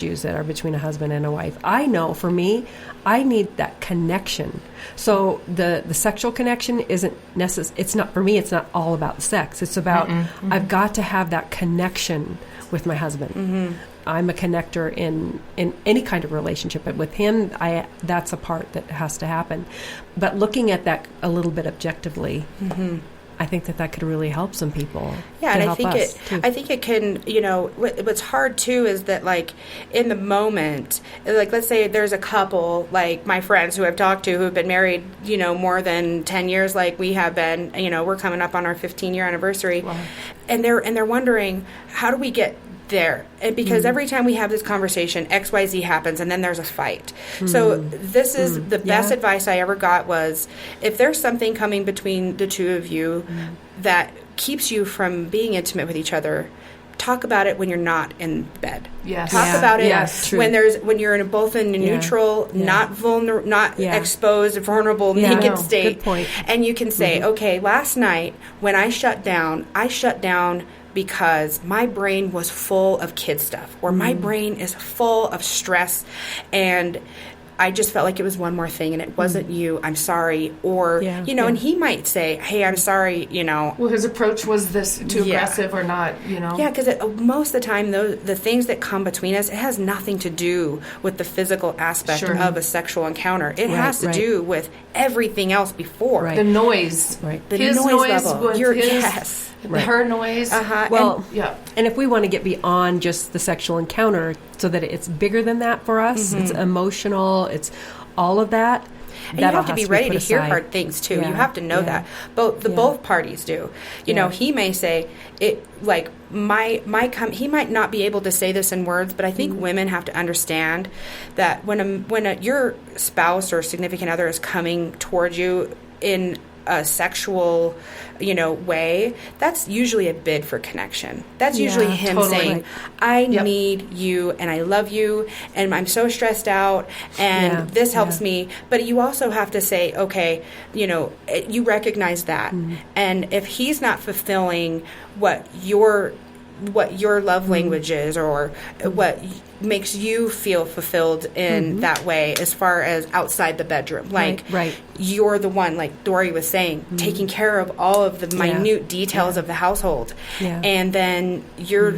issues that are between a husband and a wife. I know for me, I need that connection. So the sexual connection isn't necessary. It's not, for me, it's not all about sex. It's about, I've got to have that connection with my husband. I'm a connector in any kind of relationship, but with him, that's a part that has to happen. But looking at that a little bit objectively, I think that could really help some people. Yeah, and I think it can, you know, what's hard too is that, like, in the moment, like, let's say there's a couple, like my friends who I've talked to who have been married, you know, more than 10 years, like we have been, you know, we're coming up on our 15-year anniversary. Wow. And they're wondering, how do we get there? And because every time we have this conversation, XYZ happens, and then there's a fight. So this is the best advice I ever got was, if there's something coming between the two of you that keeps you from being intimate with each other, talk about it when you're not in bed. Yes. Talk about it when you're both in a neutral, not exposed, vulnerable, naked state. Good point. And you can say, okay, last night when I shut down because my brain was full of kid stuff, or my brain is full of stress, and I just felt like it was one more thing, and it wasn't you. I'm sorry. Or, you know, and he might say, hey, I'm sorry, you know. Well, his approach was this too aggressive or not, you know. Yeah, because most of the time, the things that come between us, it has nothing to do with the physical aspect of a sexual encounter. It has to do with everything else before. The noise. The his noise level. Her noise. Well, and if we want to get beyond just the sexual encounter so that it's bigger than that for us, it's emotional, it's all of that. And you have to be ready to hear hard things too. You have to know that. Both parties do. You know, he may say it like he might not be able to say this in words, but I think women have to understand that when your spouse or significant other is coming towards you in a sexual, you know, way, that's usually a bid for connection. That's usually him saying, I need you, and I love you, and I'm so stressed out, and this helps me. But you also have to say, okay, you know, you recognize that. And if he's not fulfilling what your love language is, or what makes you feel fulfilled in that way, as far as outside the bedroom, like you're the one, like Dori was saying, taking care of all of the minute details of the household, and then you're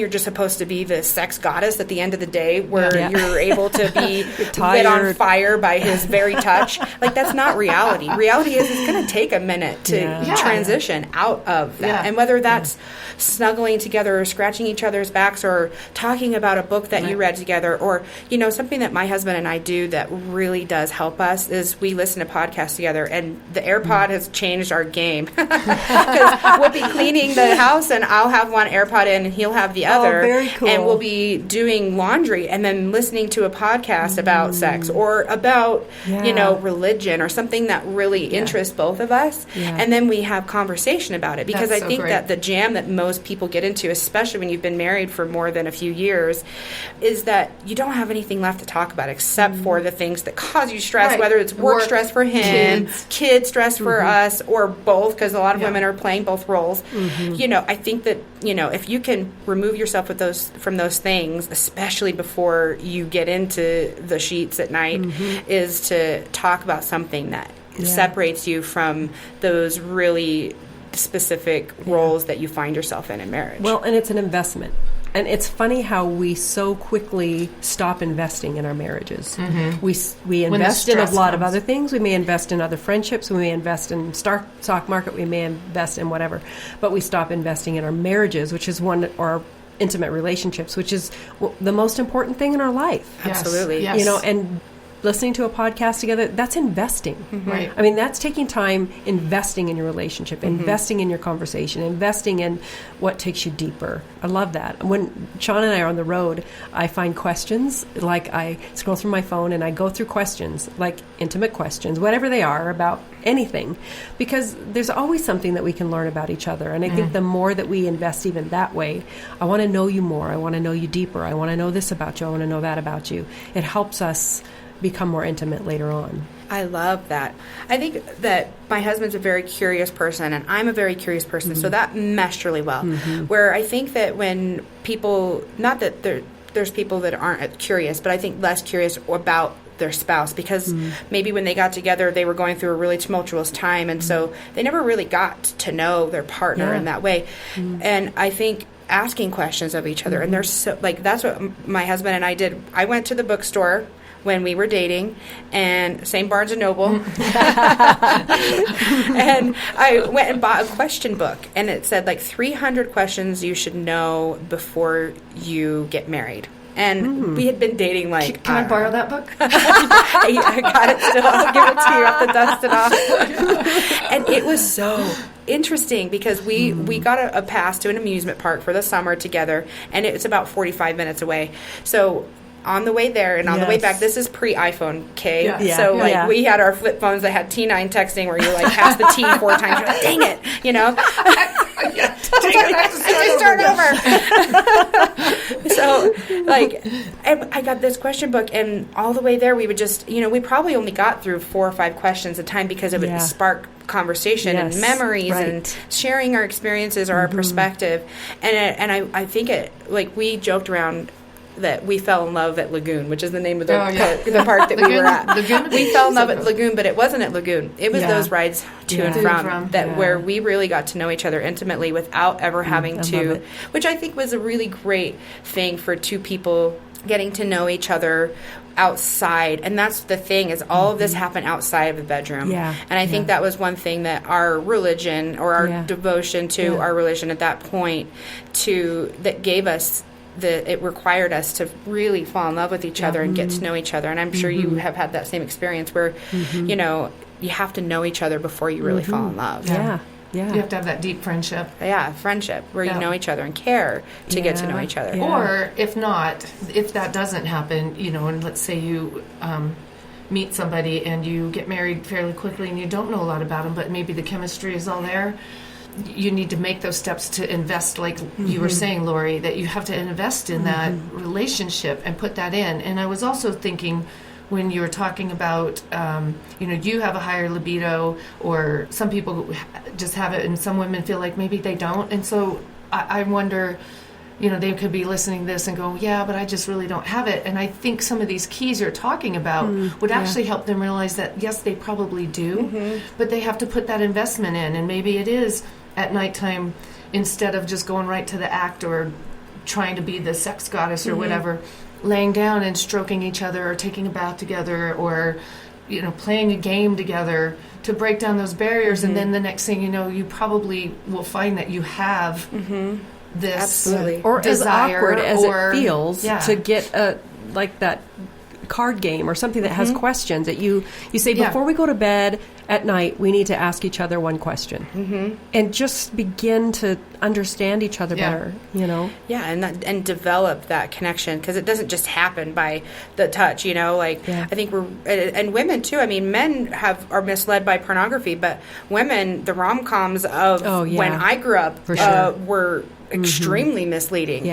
just supposed to be the sex goddess at the end of the day, where you're able to be lit on fire by his very touch. Like, that's not reality. Reality is it's going to take a minute to transition out of that, and whether that's snuggling together or scratching each other's backs or talking about a book that you read together, or, you know, something that my husband and I do that really does help us is we listen to podcasts together, and the AirPod has changed our game, because we'll be cleaning the house and I'll have one AirPod in and he'll have the other, very cool. And we'll be doing laundry and then listening to a podcast about sex or about you know, religion or something that really interests both of us, and then we have conversation about it, because I think that the jam that most people get into, especially when you've been married for more than a few years, is that you don't have anything left to talk about except for the things that cause you stress, whether it's work stress for him, kid stress for us, or both, because a lot of women are playing both roles. You know, I think that, you know, if you can remove yourself from those things, especially before you get into the sheets at night, is to talk about something that separates you from those really specific roles that you find yourself in marriage. Well, and it's an investment. And it's funny how we so quickly stop investing in our marriages. We invest in a lot of other things. We may invest in other friendships. We may invest in stock market. We may invest in whatever. But we stop investing in our marriages, which is or our intimate relationships, which is the most important thing in our life. Absolutely. You know, and listening to a podcast together, that's investing. Right. I mean, that's taking time investing in your relationship, investing in your conversation, investing in what takes you deeper. I love that. When Sean and I are on the road, I find questions, like I scroll through my phone and I go through questions, like intimate questions, whatever they are, about anything, because there's always something that we can learn about each other. And I think the more that we invest even that way, I want to know you more, I want to know you deeper, I want to know this about you, I want to know that about you. It helps us become more intimate later on. I love that. I think that my husband's a very curious person, and I'm a very curious person, so that meshed really well. Where I think that when people, not that there's people that aren't curious, but I think less curious about their spouse, because maybe when they got together they were going through a really tumultuous time, and so they never really got to know their partner in that way. And I think asking questions of each other, and there's so, like, that's what my husband and I did. I went to the bookstore when we were dating, and same Barnes & Noble, and I went and bought a question book, and it said like 300 questions you should know before you get married. And we had been dating like... Can I borrow that book? I got it still. I'll give it to you. I have to dust it off. And it was so interesting because we got a pass to an amusement park for the summer together, and it's about 45 minutes away. So on the way there and on the way back, this is pre-iPhone, okay? Yeah. So, like, we had our flip phones that had T9 texting where you, like, pass the T 4 times. You're like, dang it, you know? Start over. So, like, and I got this question book, and all the way there, we would just, you know, we probably only got through 4 or 5 questions a time because it would spark conversation and memories and sharing our experiences or our perspective. And I think it, like, we joked around that we fell in love at Lagoon, which is the name of the park that we were at. Lagoon? We fell in love at Lagoon, but it wasn't at Lagoon. It was those rides to and from that where we really got to know each other intimately without ever having to, which I think was a really great thing for two people getting to know each other outside. And that's the thing, is all of this happened outside of the bedroom. And I think that was one thing that our religion, or our devotion to our religion at that point, that gave us it required us to really fall in love with each other and get to know each other. And I'm sure you have had that same experience where, you know, you have to know each other before you really fall in love. You have to have that deep friendship. Friendship, where you know each other and care to get to know each other. Or if not, if that doesn't happen, you know, and let's say you meet somebody and you get married fairly quickly and you don't know a lot about them, but maybe the chemistry is all there. You need to make those steps to invest, like you were saying, Lori, that you have to invest in that relationship and put that in. And I was also thinking, when you were talking about, you know, you have a higher libido, or some people just have it, and some women feel like maybe they don't. And so I wonder, you know, they could be listening to this and go, yeah, but I just really don't have it. And I think some of these keys you're talking about would actually help them realize that, yes, they probably do, but they have to put that investment in. And maybe it is at nighttime, instead of just going right to the act or trying to be the sex goddess or whatever, laying down and stroking each other, or taking a bath together, or, you know, playing a game together to break down those barriers. And then the next thing you know, you probably will find that you have this or desire, as awkward as it feels to get like that card game or something that has questions that you say, before we go to bed at night, we need to ask each other one question, and just begin to understand each other better, you know? And develop that connection, because it doesn't just happen by the touch, you know? Like, I think and women too. I mean, men are misled by pornography, but women, the rom-coms of when I grew up were extremely misleading.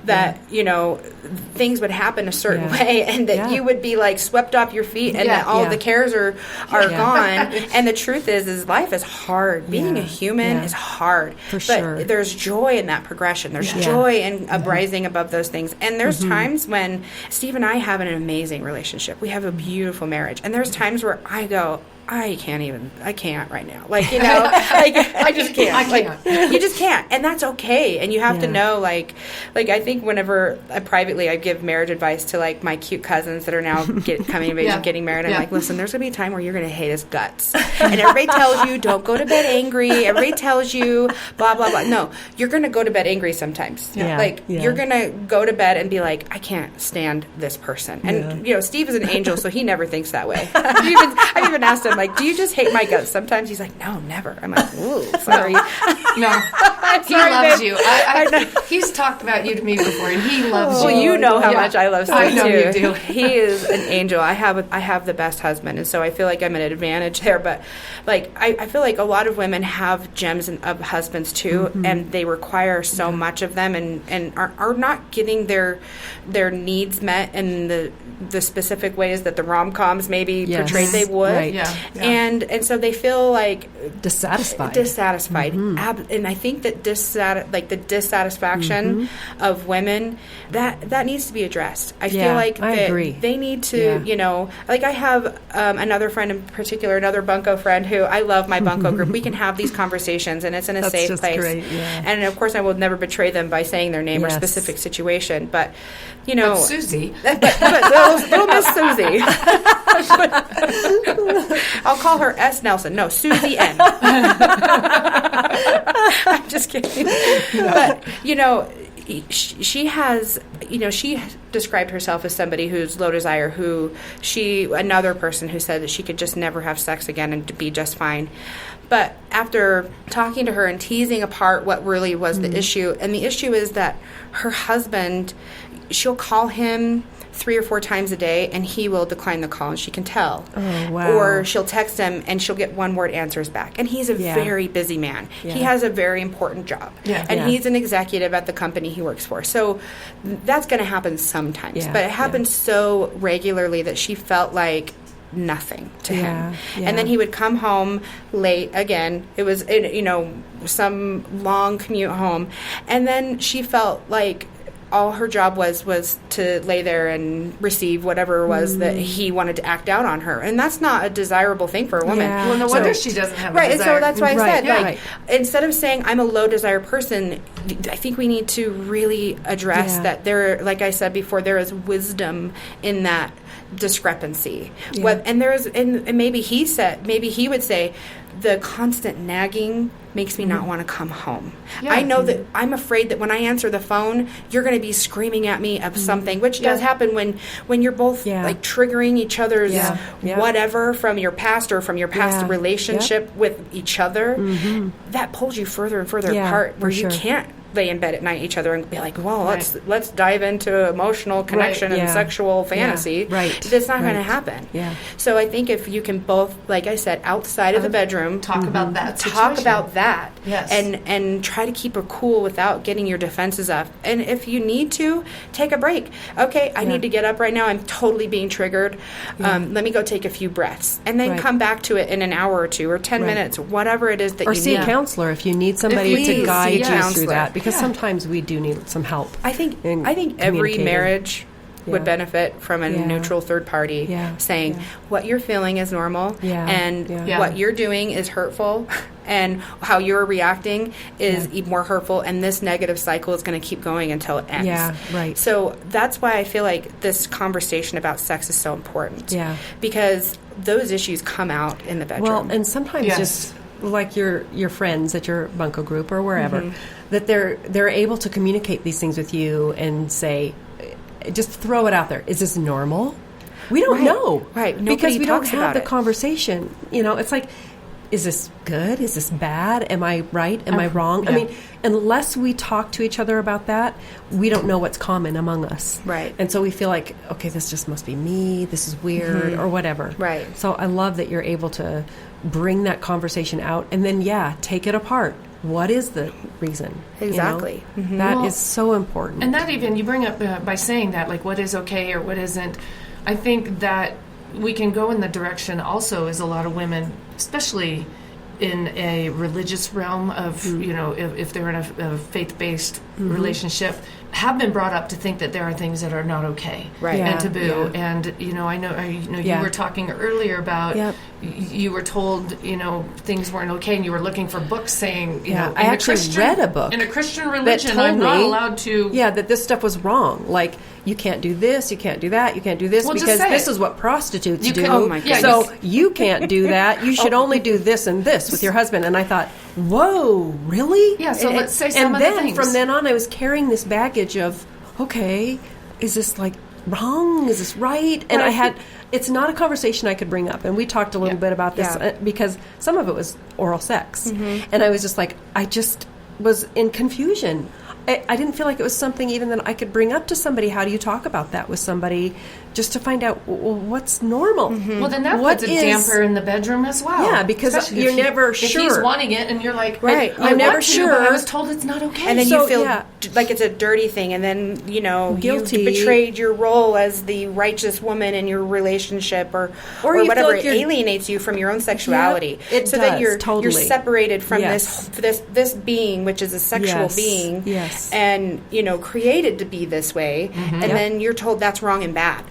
That, you know, things would happen a certain way, and that you would be like swept off your feet, and that all the cares are gone. And the truth is life is hard. Being a human is hard. But there's joy in that progression. There's joy in rising above those things. And there's times when Steve and I have an amazing relationship. We have a beautiful marriage. And there's times where I go, I can't right now. Like, you know, like, I just can't. Like, you just can't. And that's okay. And you have to know, like I think whenever privately I give marriage advice to, like, my cute cousins that are now coming of age and getting married, I'm like, listen, there's going to be a time where you're going to hate his guts. And everybody tells you, don't go to bed angry. Everybody tells you, blah, blah, blah. No, you're going to go to bed angry sometimes. You're going to go to bed and be like, I can't stand this person. And, you know, Steve is an angel, so he never thinks that way. I've even asked him, like, do you just hate my guts sometimes? He's like, no, never. I'm like, ooh, sorry. No. He loves you. He's talked about you to me before, and he loves you. Well, you know how much I love Steve, I know too. you do. He is an angel. I have the best husband, and so I feel like I'm at an advantage there. But, like, I feel like a lot of women have gems of husbands, too, and they require so much of them, and are not getting their needs met in the the specific ways that the rom-coms maybe portrayed they would. Right. Yeah. And so they feel like dissatisfied. Mm-hmm. And I think that the dissatisfaction of women, that needs to be addressed. I feel like I agree. They need to, you know, like I have another friend in particular, another bunco friend who I love my bunco group. We can have these conversations and it's in a safe place. Great, yeah. And of course I will never betray them by saying their name or specific situation. But, you know. But Susie. But little Miss Susie. I'll call her S. Nelson. No, Susie N. I'm just kidding. But, you know, she has, you know, she described herself as somebody who's low desire, another person who said that she could just never have sex again and to be just fine. But after talking to her and teasing apart what really was the issue, and the issue is that her husband, she'll call him 3 or 4 times a day, and he will decline the call, and she can tell. Oh, wow. Or she'll text him, and she'll get one-word answers back. And he's a very busy man. Yeah. He has a very important job. Yeah. And he's an executive at the company he works for. So that's going to happen sometimes. Yeah. But it happens so regularly that she felt like nothing to him. Yeah. And then he would come home late again. It was, you know, some long commute home. And then she felt like all her job was to lay there and receive whatever it was that he wanted to act out on her. And that's not a desirable thing for a woman. Yeah. Well, no wonder she doesn't have a desire. Right, and so that's why I said, like, instead of saying I'm a low desire person, I think we need to really address that there, like I said before, there is wisdom in that discrepancy. And there's, and maybe he would say, the constant nagging makes me not want to come home. Yeah. I know that I'm afraid that when I answer the phone, you're going to be screaming at me of something, which does happen when you're both like triggering each other's whatever from your past or from your past relationship with each other. That pulls you further and further apart, where you can't lay in bed at night each other and be like, well, let's dive into emotional connection and sexual fantasy. That's not going to happen. So I think if you can both, like I said, outside of the bedroom, talk about that situation. And try to keep her cool without getting your defenses up. And if you need to, take a break. Okay, I need to get up right now. I'm totally being triggered. Let me go take a few breaths. And then come back to it in an hour or 2 or 10 minutes, whatever it is that you need. Or see a counselor if you need somebody to guide you through that. Because sometimes we do need some help. I think every marriage would benefit from a neutral third party saying what you're feeling is normal and what you're doing is hurtful and how you're reacting is even more hurtful, and this negative cycle is going to keep going until it ends. So that's why I feel like this conversation about sex is so important. Because those issues come out in the bedroom. Well, and sometimes just like your friends at your bunco group or wherever, that they're able to communicate these things with you and say, just throw it out there. Is this normal? We don't know. Nobody because we don't have the it. Conversation. You know, it's like, is this good? Is this bad? Am I right? Am I wrong? I mean, unless we talk to each other about that, we don't know what's common among us. And so we feel like, okay, this just must be me. This is weird or whatever. So I love that you're able to bring that conversation out and then, take it apart. What is the reason? Exactly. You know? That is so important. And that even, you bring up by saying that, like what is okay or what isn't, I think that we can go in the direction also as a lot of women, especially in a religious realm of, you know, if they're in a faith-based relationship, have been brought up to think that there are things that are not okay and taboo. And, you know, I know you were talking earlier about you were told, you know, things weren't okay, and you were looking for books saying, you know, I actually read a book in a Christian religion, I'm not allowed to. That this stuff was wrong. Like, you can't do this, you can't do that, you can't do this, because this is what prostitutes do. Oh my goodness. So you can't do that. You should only do this and this with your husband. And I thought, whoa, really? Yeah, so let's say some of the things. And then from then on, I was carrying this baggage of, okay, is this like wrong? Is this right? And I had, it's not a conversation I could bring up. And we talked a little bit about this because some of it was oral sex. And I was just like, I just was in confusion. I didn't feel like it was something even that I could bring up to somebody. How do you talk about that with somebody just to find out, well, what's normal? Mm-hmm. Well, then that puts a damper in the bedroom as well. Yeah, because you're never sure. If he's wanting it and you're like, right, I'm never sure. But I was told it's not okay. And then you feel like it's a dirty thing, and then, you know, guilty. You betrayed your role as the righteous woman in your relationship, or whatever. Like it alienates you from your own sexuality. Yeah, it so does, that you're separated from yes. this being, which is a sexual being, yes. and, you know, created to be this way, and then you're told that's wrong and bad.